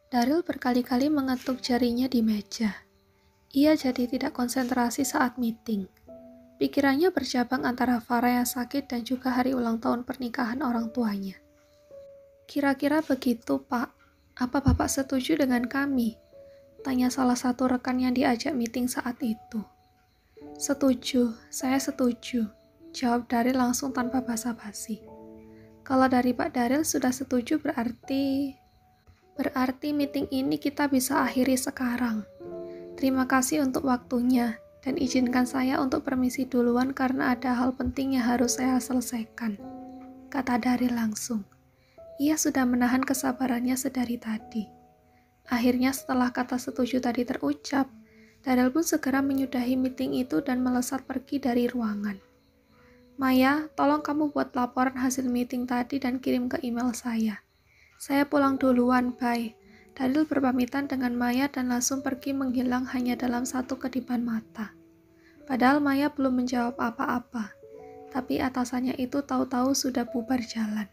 Daryl berkali-kali mengetuk jarinya di meja. Ia jadi tidak konsentrasi saat meeting. Pikirannya bercabang antara Farah yang sakit dan juga hari ulang tahun pernikahan orang tuanya. Kira-kira begitu, Pak. Apa Bapak setuju dengan kami? Tanya salah satu rekan yang diajak meeting saat itu. Setuju, saya setuju. Jawab Daryl langsung tanpa basa-basi. Kalau dari Pak Daryl sudah setuju berarti meeting ini kita bisa akhiri sekarang. Terima kasih untuk waktunya, dan izinkan saya untuk permisi duluan karena ada hal penting yang harus saya selesaikan, kata Daryl langsung. Ia sudah menahan kesabarannya sedari tadi. Akhirnya setelah kata setuju tadi terucap, Daryl pun segera menyudahi meeting itu dan melesat pergi dari ruangan. Maya, tolong kamu buat laporan hasil meeting tadi dan kirim ke email saya. Saya pulang duluan, bye. Daryl berpamitan dengan Maya dan langsung pergi menghilang hanya dalam satu kedipan mata. Padahal Maya belum menjawab apa-apa, tapi atasannya itu tahu-tahu sudah bubar jalan.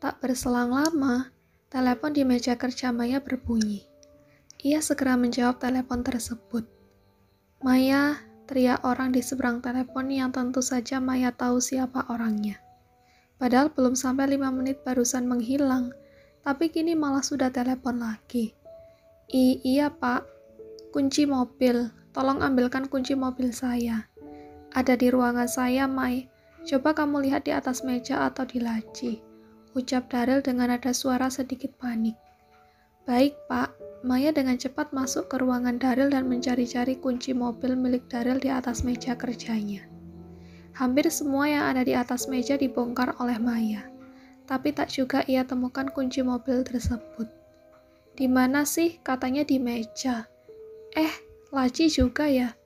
Tak berselang lama, telepon di meja kerja Maya berbunyi. Ia segera menjawab telepon tersebut. Maya, teriak orang di seberang telepon yang tentu saja Maya tahu siapa orangnya. Padahal belum sampai 5 menit barusan menghilang, tapi kini malah sudah telepon lagi. Iya Pak, kunci mobil, tolong ambilkan kunci mobil saya. Ada di ruangan saya, Mai. Coba kamu lihat di atas meja atau di laci, ucap Daryl dengan nada suara sedikit panik. Baik Pak, Maya dengan cepat masuk ke ruangan Daryl dan mencari-cari kunci mobil milik Daryl di atas meja kerjanya. Hampir semua yang ada di atas meja dibongkar oleh Maya. Tapi tak juga ia temukan kunci mobil tersebut. Di mana sih? Katanya di meja. Laci juga ya?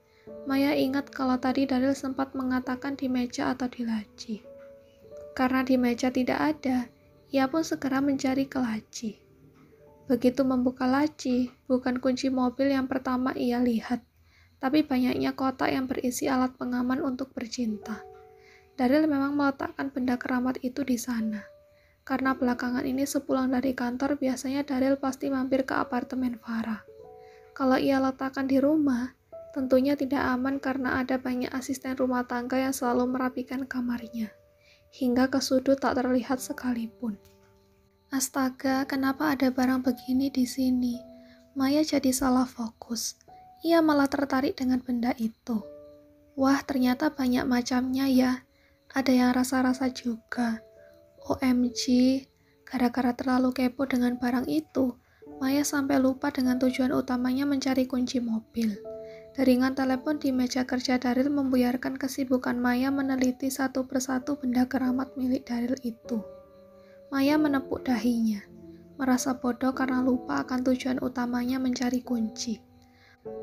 Maya ingat kalau tadi Daryl sempat mengatakan di meja atau di laci. Karena di meja tidak ada, ia pun segera mencari ke laci. Begitu membuka laci, bukan kunci mobil yang pertama ia lihat, tapi banyaknya kotak yang berisi alat pengaman untuk bercinta. Daryl memang meletakkan benda keramat itu di sana. Karena belakangan ini sepulang dari kantor, biasanya Daryl pasti mampir ke apartemen Farah. Kalau ia letakkan di rumah, tentunya tidak aman karena ada banyak asisten rumah tangga yang selalu merapikan kamarnya. Hingga ke sudut tak terlihat sekalipun. Astaga, kenapa ada barang begini di sini? Maya jadi salah fokus. Ia malah tertarik dengan benda itu. Wah, ternyata banyak macamnya ya. Ada yang rasa-rasa juga. OMG, gara-gara terlalu kepo dengan barang itu, Maya sampai lupa dengan tujuan utamanya mencari kunci mobil. Deringan telepon di meja kerja Daryl membuyarkan kesibukan Maya meneliti satu persatu benda keramat milik Daryl itu. Maya menepuk dahinya, merasa bodoh karena lupa akan tujuan utamanya mencari kunci.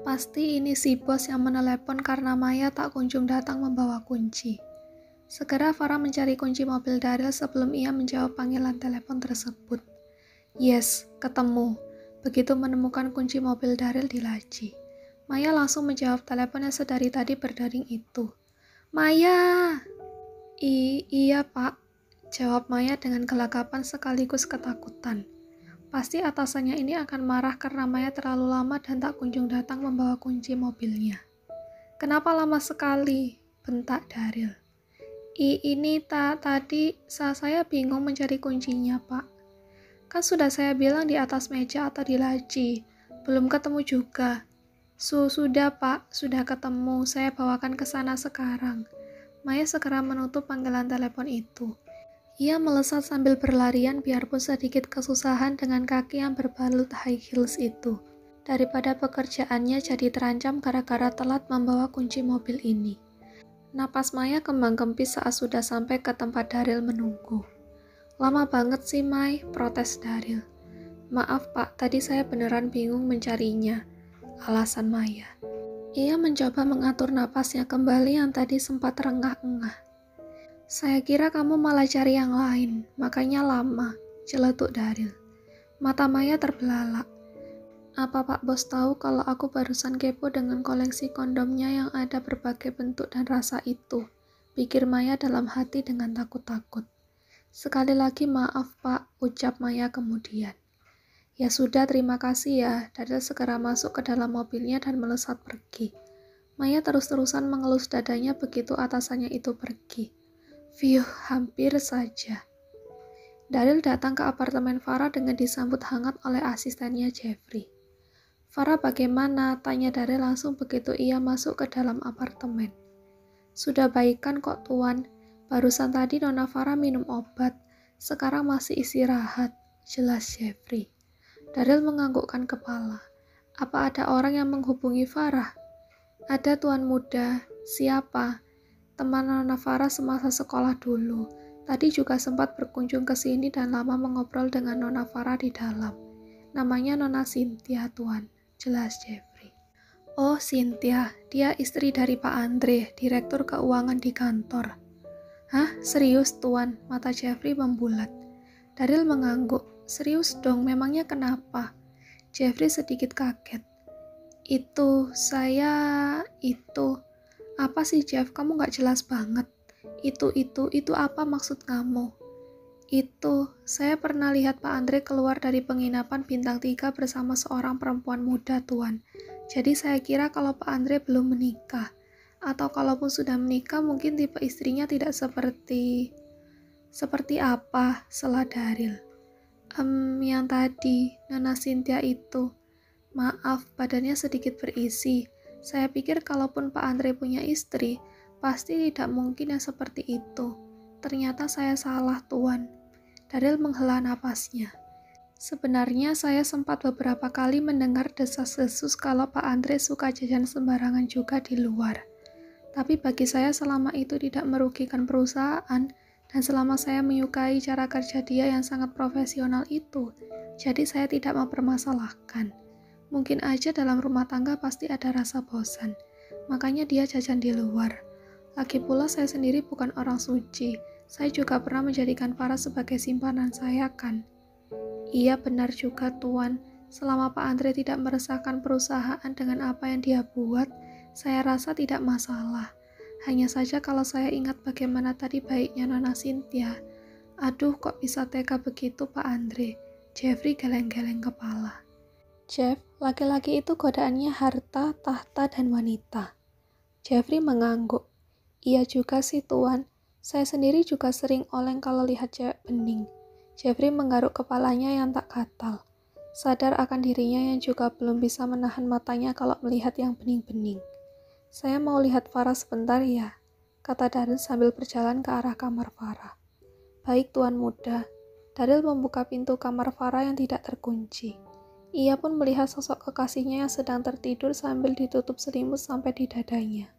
Pasti ini si bos yang menelepon karena Maya tak kunjung datang membawa kunci. Segera Farah mencari kunci mobil Daryl sebelum ia menjawab panggilan telepon tersebut. Yes, ketemu. Begitu menemukan kunci mobil Daryl di laci, Maya langsung menjawab telepon yang sedari tadi berdering itu. Maya! Iya Pak, jawab Maya dengan gelagapan sekaligus ketakutan. Pasti atasannya ini akan marah karena Maya terlalu lama dan tak kunjung datang membawa kunci mobilnya. Kenapa lama sekali? Bentak Daryl. Ini tadi saya bingung mencari kuncinya, Pak. Kan sudah saya bilang di atas meja atau di laci. Belum ketemu juga. Sudah, Pak. Sudah ketemu. Saya bawakan ke sana sekarang. Maya segera menutup panggilan telepon itu. Ia melesat sambil berlarian biarpun sedikit kesusahan dengan kaki yang berbalut high heels itu. Daripada pekerjaannya jadi terancam gara-gara telat membawa kunci mobil ini. Napas Maya kembang-kempis saat sudah sampai ke tempat Daryl menunggu. Lama banget sih, Mai, protes Daryl. Maaf, Pak, tadi saya beneran bingung mencarinya, alasan Maya. Ia mencoba mengatur napasnya kembali yang tadi sempat terengah-engah. Saya kira kamu malah cari yang lain, makanya lama, celetuk Daryl. Mata Maya terbelalak. Apa Pak Bos tahu kalau aku barusan kepo dengan koleksi kondomnya yang ada berbagai bentuk dan rasa itu? Pikir Maya dalam hati dengan takut-takut. Sekali lagi maaf Pak, ucap Maya kemudian. Ya sudah, terima kasih ya. Daryl segera masuk ke dalam mobilnya dan melesat pergi. Maya terus-terusan mengelus dadanya begitu atasannya itu pergi. Fiuh, hampir saja. Daryl datang ke apartemen Farah dengan disambut hangat oleh asistennya Jeffrey. Farah bagaimana? Tanya Daryl langsung begitu ia masuk ke dalam apartemen. Sudah baikan kok tuan. Barusan tadi Nona Farah minum obat. Sekarang masih istirahat. Jelas Jeffrey. Daryl menganggukkan kepala. Apa ada orang yang menghubungi Farah? Ada tuan muda. Siapa? Teman Nona Farah semasa sekolah dulu. Tadi juga sempat berkunjung ke sini dan lama mengobrol dengan Nona Farah di dalam. Namanya Nona Cynthia, tuan. Jelas Jeffrey. Oh, Cynthia. Dia istri dari Pak Andre, direktur keuangan di kantor. Hah? Serius, tuan? Mata Jeffrey membulat. Daryl mengangguk. Serius dong, memangnya kenapa? Jeffrey sedikit kaget. Itu. Apa sih Jeff, kamu gak jelas banget. Itu apa maksud kamu? Saya pernah lihat Pak Andre keluar dari penginapan bintang 3 bersama seorang perempuan muda, tuan. Jadi saya kira kalau Pak Andre belum menikah. Atau kalaupun sudah menikah, mungkin tipe istrinya tidak seperti apa, sela Daryl. Yang tadi, Nona Cynthia itu. Maaf, badannya sedikit berisi. Saya pikir kalaupun Pak Andre punya istri, pasti tidak mungkin yang seperti itu. Ternyata saya salah, tuan. Daryl menghela napasnya. Sebenarnya saya sempat beberapa kali mendengar desas-desus kalau Pak Andre suka jajan sembarangan juga di luar. Tapi bagi saya selama itu tidak merugikan perusahaan, dan selama saya menyukai cara kerja dia yang sangat profesional itu, jadi saya tidak mempermasalahkan. Mungkin aja dalam rumah tangga pasti ada rasa bosan, makanya dia jajan di luar. Lagi pula saya sendiri bukan orang suci, saya juga pernah menjadikan Farah sebagai simpanan saya kan. Iya benar juga tuan, selama Pak Andre tidak meresahkan perusahaan dengan apa yang dia buat, saya rasa tidak masalah. Hanya saja kalau saya ingat bagaimana tadi baiknya Nona Cynthia. Aduh, kok bisa tega begitu Pak Andre? Jeffrey geleng-geleng kepala. Jeff, laki-laki itu godaannya harta, tahta, dan wanita. Jeffrey mengangguk. Iya juga sih tuan. Saya sendiri juga sering oleng kalau lihat cewek bening. Jeffrey menggaruk kepalanya yang tak gatal. Sadar akan dirinya yang juga belum bisa menahan matanya kalau melihat yang bening-bening. Saya mau lihat Farah sebentar ya, kata Daryl sambil berjalan ke arah kamar Farah. Baik tuan muda. Daryl membuka pintu kamar Farah yang tidak terkunci. Ia pun melihat sosok kekasihnya yang sedang tertidur sambil ditutup selimut sampai di dadanya.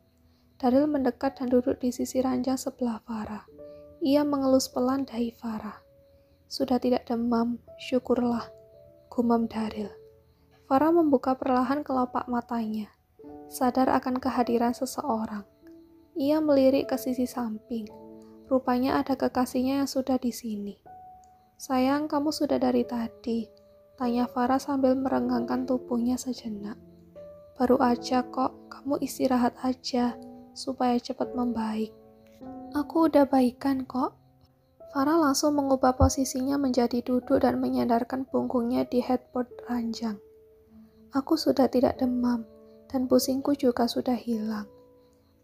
Daryl mendekat dan duduk di sisi ranjang sebelah Farah. Ia mengelus pelan dahi Farah. Sudah tidak demam, syukurlah, gumam Daryl. Farah membuka perlahan kelopak matanya. Sadar akan kehadiran seseorang. Ia melirik ke sisi samping. Rupanya ada kekasihnya yang sudah di sini. Sayang, kamu sudah dari tadi, tanya Farah sambil merenggangkan tubuhnya sejenak. Baru aja kok, kamu istirahat aja, supaya cepat membaik. Aku udah baikan kok. Farah langsung mengubah posisinya menjadi duduk dan menyandarkan punggungnya di headboard ranjang. Aku sudah tidak demam. Dan pusingku juga sudah hilang.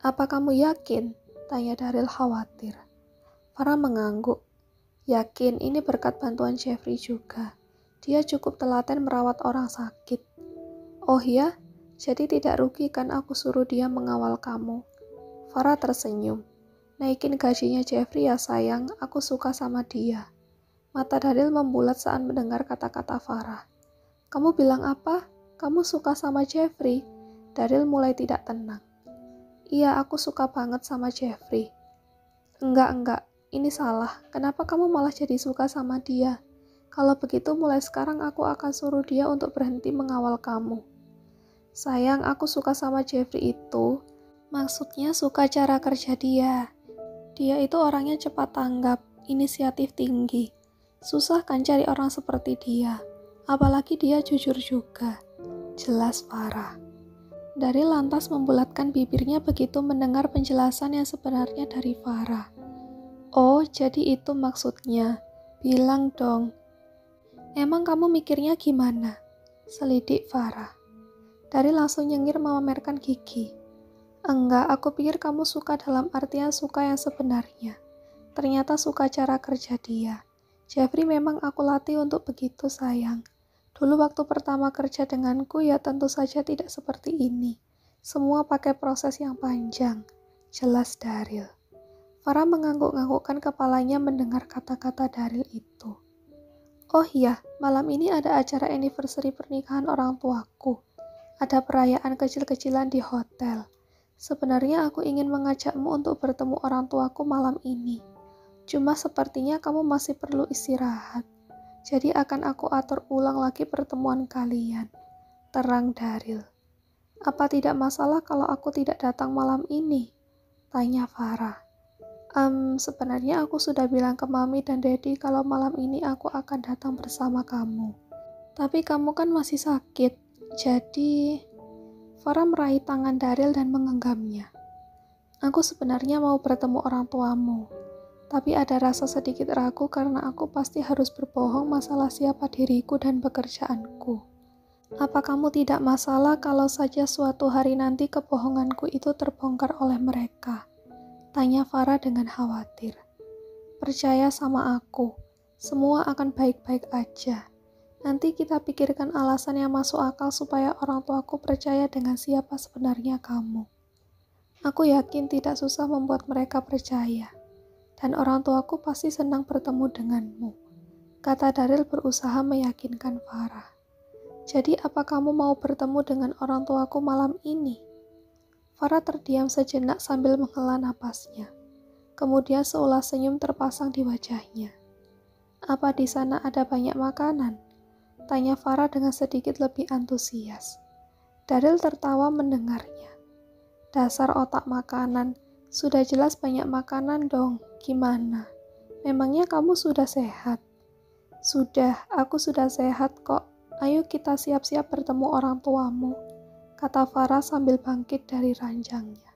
Apa kamu yakin? Tanya Daryl khawatir. Farah mengangguk. Yakin, ini berkat bantuan Jeffrey juga. Dia cukup telaten merawat orang sakit. Oh ya? Jadi tidak rugi kan aku suruh dia mengawal kamu? Farah tersenyum. Naikin gajinya Jeffrey ya sayang, aku suka sama dia. Mata Daryl membulat saat mendengar kata-kata Farah. Kamu bilang apa? Kamu suka sama Jeffrey? Daryl mulai tidak tenang. Iya, aku suka banget sama Jeffrey. Enggak, ini salah. Kenapa kamu malah jadi suka sama dia? Kalau begitu mulai sekarang aku akan suruh dia untuk berhenti mengawal kamu. Sayang, aku suka sama Jeffrey itu. Maksudnya suka cara kerja dia. Dia itu orangnya cepat tanggap, inisiatif tinggi. Susah kan cari orang seperti dia. Apalagi dia jujur juga. Jelas Farah. Daryl lantas membulatkan bibirnya begitu mendengar penjelasan yang sebenarnya dari Farah. Oh, jadi itu maksudnya. Bilang dong. Emang kamu mikirnya gimana? Selidik Farah. Daryl langsung nyengir memamerkan gigi. Enggak, aku pikir kamu suka dalam artian suka yang sebenarnya. Ternyata suka cara kerja dia. Jeffrey memang aku latih untuk begitu, sayang. Dulu waktu pertama kerja denganku ya tentu saja tidak seperti ini. Semua pakai proses yang panjang. Jelas Daryl. Farah mengangguk-anggukkan kepalanya mendengar kata-kata Daryl itu. Oh iya, malam ini ada acara anniversary pernikahan orang tuaku. Ada perayaan kecil-kecilan di hotel. Sebenarnya aku ingin mengajakmu untuk bertemu orang tuaku malam ini. Cuma sepertinya kamu masih perlu istirahat. Jadi akan aku atur ulang lagi pertemuan kalian. Terang Daryl. Apa tidak masalah kalau aku tidak datang malam ini? Tanya Farah. Sebenarnya aku sudah bilang ke Mami dan Daddy kalau malam ini aku akan datang bersama kamu. Tapi kamu kan masih sakit, jadi... Farah meraih tangan Daryl dan menggenggamnya. Aku sebenarnya mau bertemu orang tuamu. Tapi ada rasa sedikit ragu karena aku pasti harus berbohong masalah siapa diriku dan pekerjaanku. Apa kamu tidak masalah kalau saja suatu hari nanti kebohonganku itu terbongkar oleh mereka? Tanya Farah dengan khawatir. Percaya sama aku, semua akan baik-baik aja. Nanti kita pikirkan alasan yang masuk akal supaya orang tuaku percaya dengan siapa sebenarnya kamu. Aku yakin tidak susah membuat mereka percaya. Dan orang tuaku pasti senang bertemu denganmu, kata Daryl berusaha meyakinkan Farah. Jadi apa kamu mau bertemu dengan orang tuaku malam ini? Farah terdiam sejenak sambil menghela napasnya. Kemudian seulah senyum terpasang di wajahnya. Apa di sana ada banyak makanan? Tanya Farah dengan sedikit lebih antusias. Daryl tertawa mendengarnya. Dasar otak makanan, sudah jelas banyak makanan dong. Gimana? Memangnya kamu sudah sehat? Sudah, aku sudah sehat kok. Ayo kita siap-siap bertemu orang tuamu, kata Farah sambil bangkit dari ranjangnya.